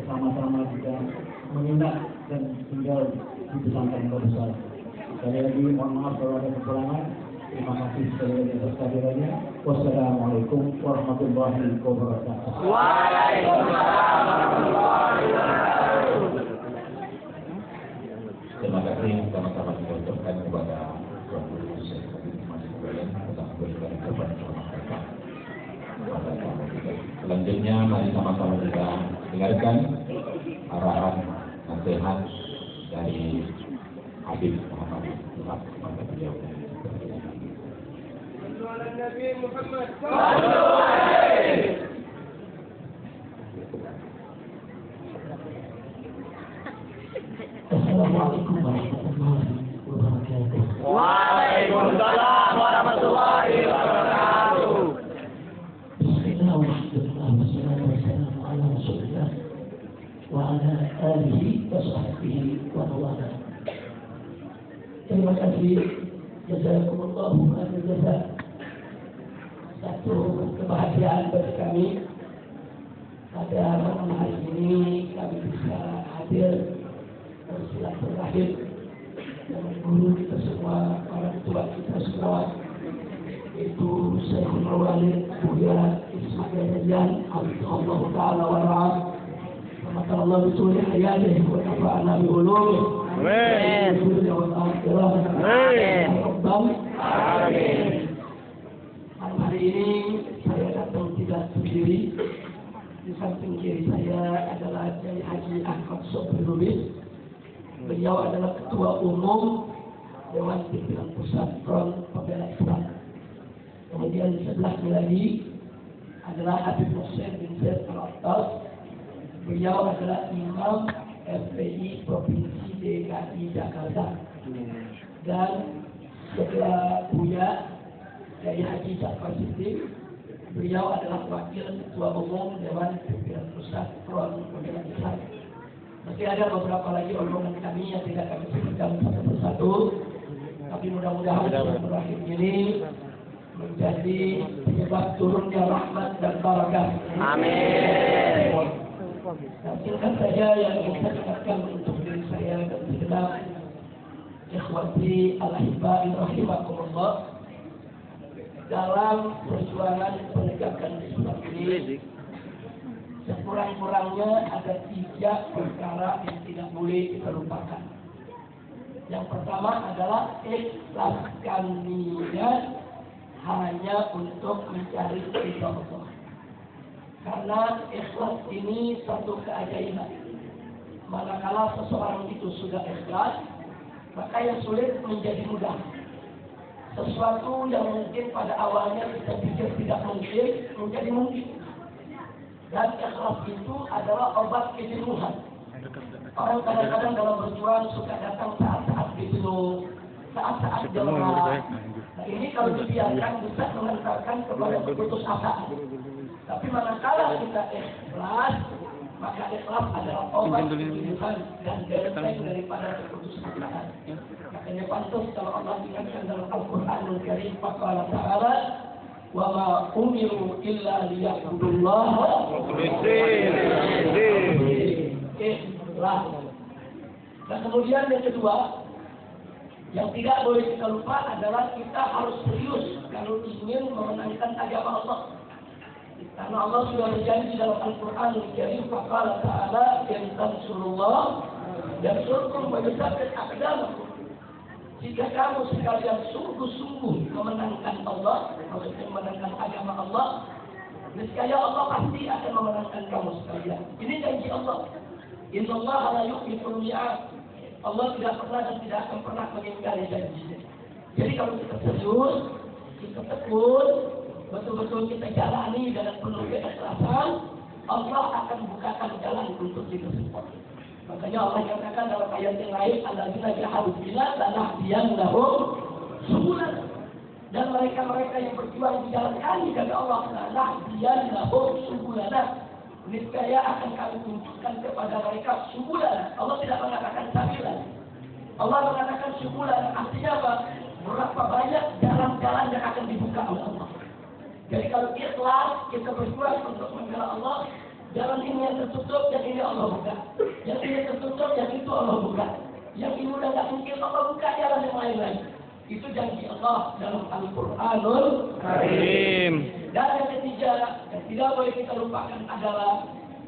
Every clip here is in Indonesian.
bersama-sama juga menginap dan tinggal di pesantren besar. Sekali lagi mohon maaf kalau ada kekurangan. Terima kasih sekali lagi atas kehadirannya. Wassalamualaikum warahmatullahi wabarakatuh. Waalaikumsalam warahmatullahi wabarakatuh. Terima kasih sama-sama kita ucapkan kepada Tuan Guru Syekh Habib Masih Kalian atas memberikan kepada mereka. Selanjutnya mari sama-sama kita dengarkan arahan nasihat dari Habib Muhammad kepada beliau. Nabi Muhammad Assalamualaikum warahmatullahi wabarakatuh. Waalaikumsalam warahmatullahi wabarakatuh. Bismillah walhamdulillah wassalatu wassalamu ala rasulillah wa ala alihi wa sahbihi wa mawala. Terima kasih. Jazakumullahu khairan jazaa. Satu kebahagiaan bagi kami pada malam hari ini kami bisa hadir bersilaturahim dengan guru kita semua, orang tua kita semua, yaitu Syekhul Walid Buya Ismail Rajan Allah Ta'ala wa ra'ah. Semoga Allah bituli hayatih wa nafa'ana bi ulumih. Amin. Amin. Malam hari ini saya datang tidak sendiri. Di samping kiri saya adalah Kiai Haji Ahmad Sobri Lubis. Beliau adalah Ketua Umum Dewan Pimpinan Pusat Front Pembela Islam. Kemudian di sebelahnya lagi adalah Habib Hussein bin Zaid Al-Attas. Beliau adalah Imam FPI Provinsi DKI Jakarta. Dan setelah Buya Kiai Haji Ja'far Siddiq, beliau adalah Wakil Ketua Umum Dewan Pimpinan Pusat Front Pembela Islam. Masih ada beberapa lagi rombongan kami yang tidak kami sebutkan satu persatu, tapi mudah-mudahan rahim ini menjadi penyebab turunnya rahmat dan barakah. Amin. Dan singkat saja yang ingin saya ingatkan untuk diri saya dan segenap ikhwati al-ahibba'i rahimakumullah, dalam perjuangan penegakan Islam ini sekurang-kurangnya ada 3 perkara yang tidak boleh kita lupakan. Yang pertama adalah ikhlaskan niat hanya untuk mencari ridha Allah. Karena ikhlas ini satu keajaiban. Manakala seseorang itu sudah ikhlas, maka yang sulit menjadi mudah. Sesuatu yang mungkin pada awalnya kita pikir tidak mungkin, menjadi mungkin. Dan ikhlas itu adalah obat kejenuhan. Orang kadang-kadang dalam berjuang suka datang saat-saat jenuh, saat-saat lelah. Nah ini kalau dibiarkan bisa mengantarkan kepada keputusasaan. Tapi manakala kita ikhlas, maka ikhlas adalah obat kejenuhan dan benteng daripada keputusasaan. Makanya pantas kalau Allah ingatkan dalam Al-Quranul Karim, Faqala Ta'ala, wa ma umiru illa liya'budullaha ikhlas. Dan kemudian yang kedua, yang tidak boleh kita lupa adalah kita harus serius kalau ingin memenangkan agama Allah. Karena Allah sudah berjanji dalam Al-Quran Al-Karim, Faqala Ta'ala, in tansurullah yansurkum wa yuthabbit aqdamakum. Jika kamu sekalian sungguh-sungguh memenangkan Allah, maksudnya memenangkan agama Allah, niscaya Allah pasti akan memenangkan kamu sekalian. Ini janji Allah. Innallaha la yukhliful mi'ad. Allah tidak pernah dan tidak akan pernah mengingkari janjinya. Jadi kalau kita serius, kita tekun, betul-betul kita jalani dengan penuh keikhlasan, Allah akan bukakan jalan untuk kita semua. Makanya Allah katakan dalam ayat yang lain, alladzina jahadu bina lanahdiyannahum subulana. Dan mereka-mereka yang berjuang di jalan kami, kata Allah, lanahdiyannahum subulana. Niscaya akan kami tunjukkan kepada mereka subulana. Allah tidak mengatakan sabilan. Allah mengatakan subulana. Artinya apa? Berapa banyak jalan-jalan yang akan dibuka oleh Allah. Jadi kalau ikhlas kita berjuang untuk membela Allah, Jalan ini yang tertutup, yang ini Allah buka. Yang ini tertutup, yang itu Allah buka. Yang ini udah nggak mungkin Allah buka jalan yang lain-lain. Itu janji Allah dalam Al-Quranul Karim. Dan yang ketiga, yang tidak boleh kita lupakan adalah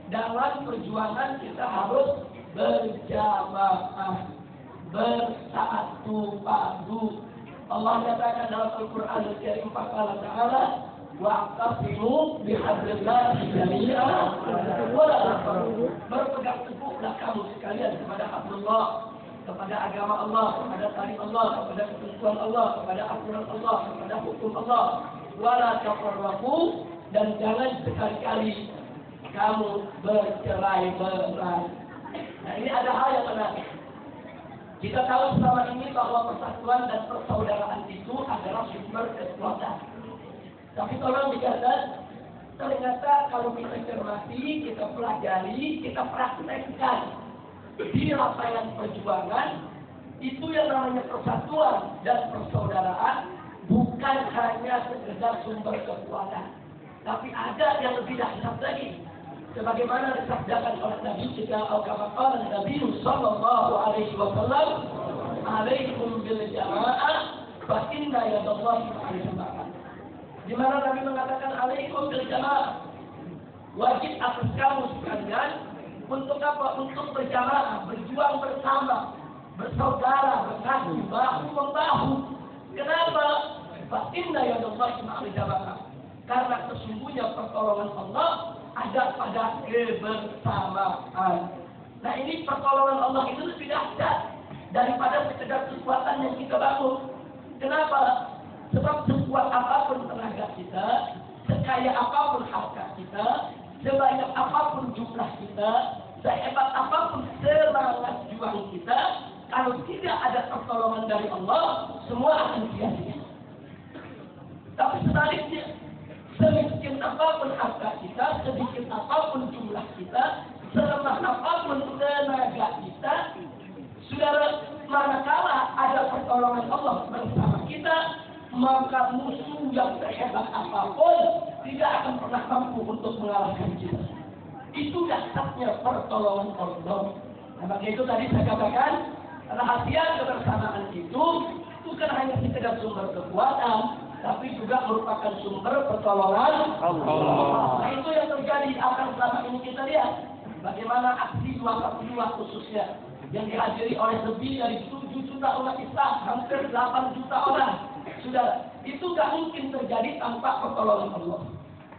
dalam perjuangan kita harus berjamaah, bersatu padu. Allah katakan dalam Al-Quran Al-Karim Ta'ala, wa'tasimu bihablillahi jami'an wa la tafarraqu. Berpegang teguhlah kamu sekalian kepada hablullah, kepada agama Allah, kepada tali Allah, kepada ketentuan Allah, kepada aturan Allah, kepada hukum Allah. Wa la tafarraqu, dan jangan sekali-kali kamu bercerai-berai. Nah, ini ada hal yang menarik. Kita tahu selama ini bahwa persatuan dan persaudaraan itu adalah sumber kekuatan. Tapi tolong dicatat, ternyata kalau kita cermati, kita pelajari, kita praktekkan di lapangan perjuangan, itu yang namanya persatuan dan persaudaraan bukan hanya sekedar sumber kekuatan, tapi ada yang lebih dahsyat lagi. Sebagaimana disabdakan oleh Nabi kita al-Qur'an Nabi sallallahu alaihi wasallam, "Alaikum bil jamaah fa inna yadallahi ma'al jamaah." Di mana Nabi mengatakan alaikum bil jamaah, wajib atas kamu sekalian untuk apa? Untuk berjamaah, berjuang bersama, bersaudara, berkasih bahu membahu. Kenapa? Fa inna yadallahi ma'al jamaah. Karena sesungguhnya pertolongan Allah ada pada kebersamaan. Nah, ini pertolongan Allah itu lebih dahsyat daripada sekedar kekuatan yang kita bangun. Kenapa? Sebab sekuat apapun tenaga kita, sekaya apapun harta kita, sebanyak apapun jumlah kita, sehebat apapun semangat juang kita, kalau tidak ada pertolongan dari Allah, semua akan sia-sia. Tapi sebaliknya, semiskin apapun harta kita, sedikit apapun jumlah kita, selemah apapun tenaga kita, saudara, manakala ada pertolongan Allah bersama kita, maka musuh yang sehebat apapun tidak akan pernah mampu untuk mengalahkan kita. Itu dahsyatnya pertolongan Allah. Nah, maka itu tadi saya katakan, rahasia kebersamaan itu bukan hanya sekedar sumber kekuatan, tapi juga merupakan sumber pertolongan Allah. Nah, itu yang terjadi akan selama ini kita lihat. Bagaimana aksi 212 khususnya yang dihadiri oleh lebih dari 7 juta umat Islam, hampir 8 juta orang. Sudah, itu gak mungkin terjadi tanpa pertolongan Allah.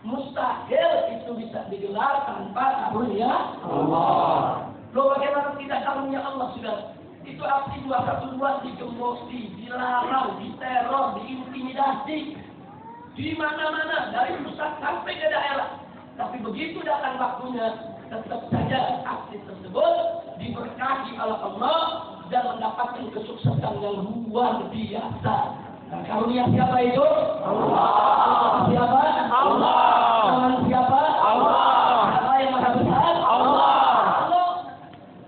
Mustahil itu bisa digelar tanpa karunia Allah. Loh, bagaimana tidak karunia Allah, sudah? Itu aksi 212 digembosi, dilarang, diteror, diintimidasi di mana-mana, dari pusat sampai ke daerah. Tapi begitu datang waktunya, tetap saja aksi tersebut diberkahi oleh Allah dan mendapatkan kesuksesan yang luar biasa. Nah, karunia siapa itu? Allah. Siapa? Allah. Tangan siapa? Allah. Siapa yang maha besar? Allah. Allah.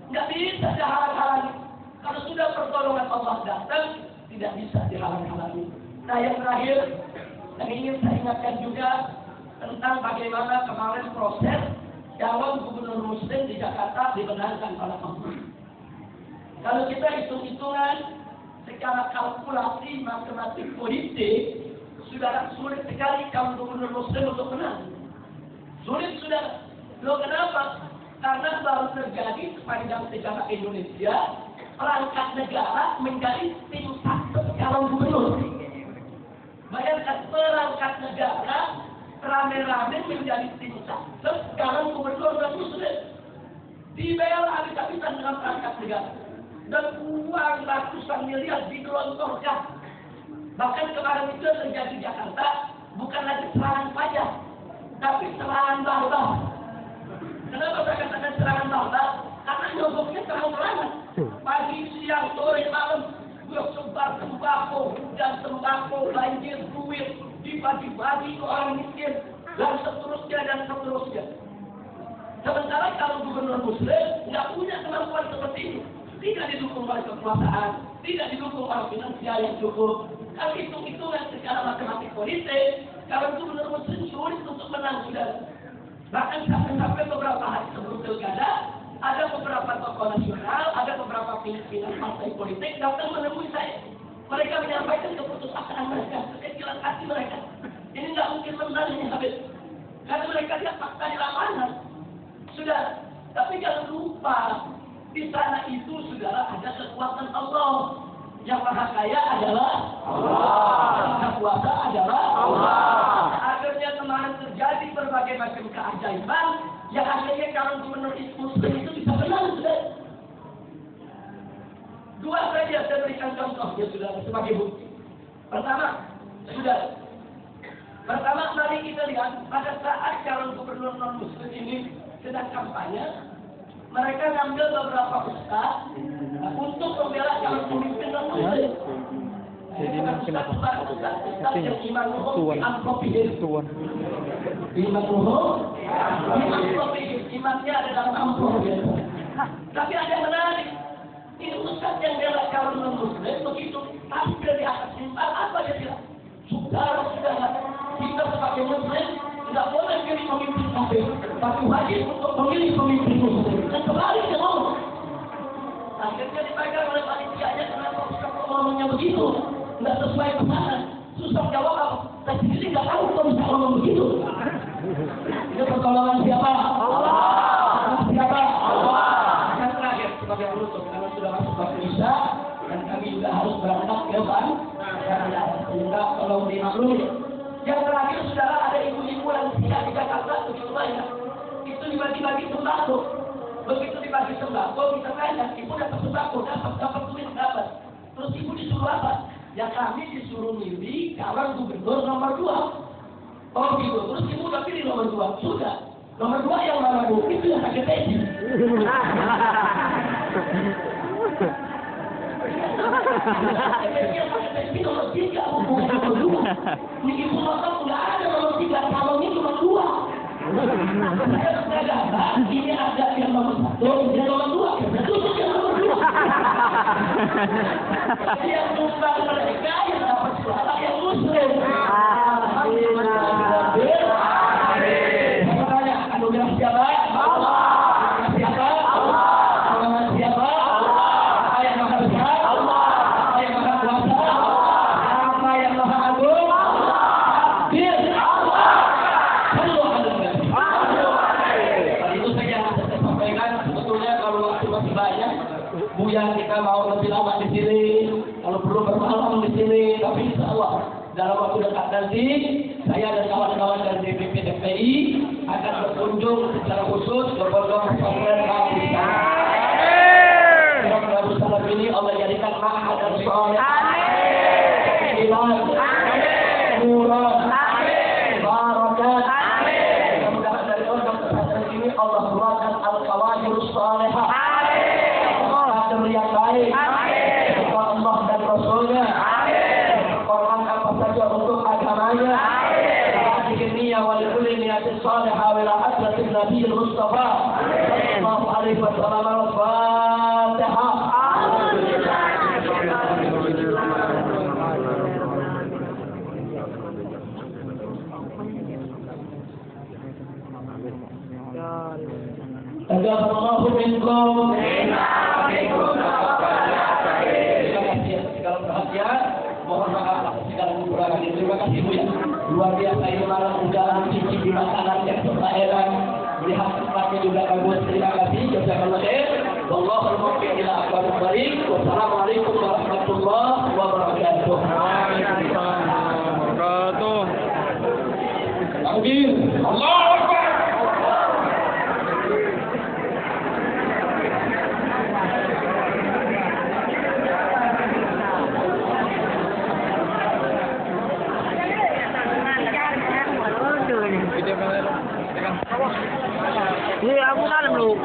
Nggak bisa dihalang-halangi. Kalau sudah pertolongan Allah datang, tidak bisa dihalang-halangi. Nah, yang terakhir, yang ingin saya ingatkan juga tentang bagaimana kemarin proses calon gubernur Muslim di Jakarta dibenarkan oleh Allah. Kalau kita hitung-hitungan secara kalkulasi matematik politik, sudah sulit sekali calon gubernur Muslim untuk menang. Sulit, sudah. Loh, kenapa? Karena baru terjadi sepanjang sejarah Indonesia perangkat negara menjadi tim sukses calon gubernur. Bayangkan, perangkat negara rame-rame menjadi tim sukses calon gubernur dan Muslim. Dibayar habis-habisan dengan perangkat negara. Dan uang ratusan miliar digelontorkan. Bahkan kemarin itu terjadi di Jakarta, bukan lagi serangan pajak, tapi serangan barbar. Kenapa saya katakan serangan barbar? Karena nyogoknya terang-terangan. Pagi, siang, sore, malam, sebar sembako dan sembako, banjir, duit, dibagi-bagi ke orang miskin, dan seterusnya dan seterusnya. Sementara kalau gubernur Muslim nggak punya kemampuan seperti ini. Tidak didukung oleh kekuasaan, tidak didukung oleh finansial yang cukup. Kalau hitung-hitungan secara matematik politik, kalau gubernur Muslim sulit untuk menang, sudah. Bahkan sampai beberapa hari sebelum pilkada, ada beberapa tokoh nasional, ada beberapa pimpinan partai politik datang menemui saya. Mereka menyampaikan keputusasaan mereka, kekecilan hati mereka. Ini nggak mungkin menang ini habis. Karena mereka lihat fakta di lapangan. Sudah, tapi jangan lupa di sana itu sudah ada kekuatan Allah. Yang maha kaya adalah Allah. Yang maha kuasa adalah Allah. Akhirnya kemarin terjadi berbagai macam keajaiban yang akhirnya calon gubernur Muslim itu bisa menang. Sudah. Dua saja saya berikan contohnya sudah sebagai bukti. Pertama, mari kita lihat pada saat calon gubernur non Muslim ini sedang kampanye, mereka ngambil beberapa ustaz untuk membela calon pemimpin non Muslim. Jadi kenapa? Ustaz yang iman ruhum imannya ada dalam amplop. Tapi ada yang menarik. Ini ustaz yang bela calon non Muslim begitu tampil di atas mimbar, apa dia bilang? Saudara-saudara, kita sebagai Muslim tidak boleh pilih pemimpin kafir, tapi wajib untuk memilih pemimpin Muslim. Dan kembali ke ngomong. Akhirnya dipegang oleh panitianya, kenapa Ustaz ngomongnya begitu? Tidak sesuai pesanan. Susah jawab apa? Saya sendiri tidak tahu kalau bisa ngomong begitu. Itu pertolongan siapa? Allah. Siapa? Allah. Yang terakhir sebagai penutup, karena sudah masuk waktu Isya dan kami juga harus berangkat ke depan. Sehingga tolong dimaklumi. Yang terakhir saudara, ada ibu-ibu lansia di Jakarta begitu banyak. Itu dibagi-bagi sembako. Begitu dibagi sembako, bisa tanya, ibu dapat sembako, dapat duit, dapat. Terus ibu disuruh apa? Ya kami disuruh milih calon gubernur nomor 2. Oh gitu, terus ibu udah pilih nomor 2. Sudah. Nomor 2 yang mana bu? Itu yang pakai peci. Ini nomor 3, bukan nomor 2. Ini ibu nonton nggak ada nomor 3, calonnya cuma 2. Ini ada yang nomor 1, yang nomor 2, tutup yang nomor 2. Yang bukan mereka yang dapat suara yang Muslim. Saya tanya, anugerah siapa? Allah. Siapa? Allah. Siapa? Allah. Yang maha besar? Allah. Yang maha kuasa? Allah. Apa yang maha agung? Allah. Allah. Itu saja yang saya sampaikan. Sebetulnya kalau waktu masih banyak, Buya kita mau lebih lama di sini, kalau perlu bermalam di sini. Tapi insya Allah dalam waktu dekat nanti saya dan kawan-kawan dari DPP DPI akan berkunjung secara khusus ke Pondok Pesantren Darus Salam. Darus Salam ini Allah jadikan ma'had dan soleh. Amin. Murah. Barakat. Mudah-mudahan dari Pondok Pesantren ini Allah buatkan al-qawadirus salihah. Yang baik, kepada Allah dan Rasulnya, berkorban apa saja untuk agamanya, di dunia wal kulli niyatin salihah wa hadratin Nabi Mustafa sallallahu alaihi wasallam. Al-Fatihah. Tajaballahu minkum. Segala perhatian, mohon maaf segala kekurangan. Terima kasih Bu ya. Luar biasa ini malam undangan cici di makanan yang terbaik. Melihat tempatnya juga bagus. Terima kasih. Jazakallahu khair. Wallahul muwaffiq ila aqwamit thoriq. Wassalamualaikum warahmatullahi wabarakatuh. Waalaikumsalam warahmatullahi wabarakatuh. Takbir. Allahu Akbar. Ini aku dalam lu.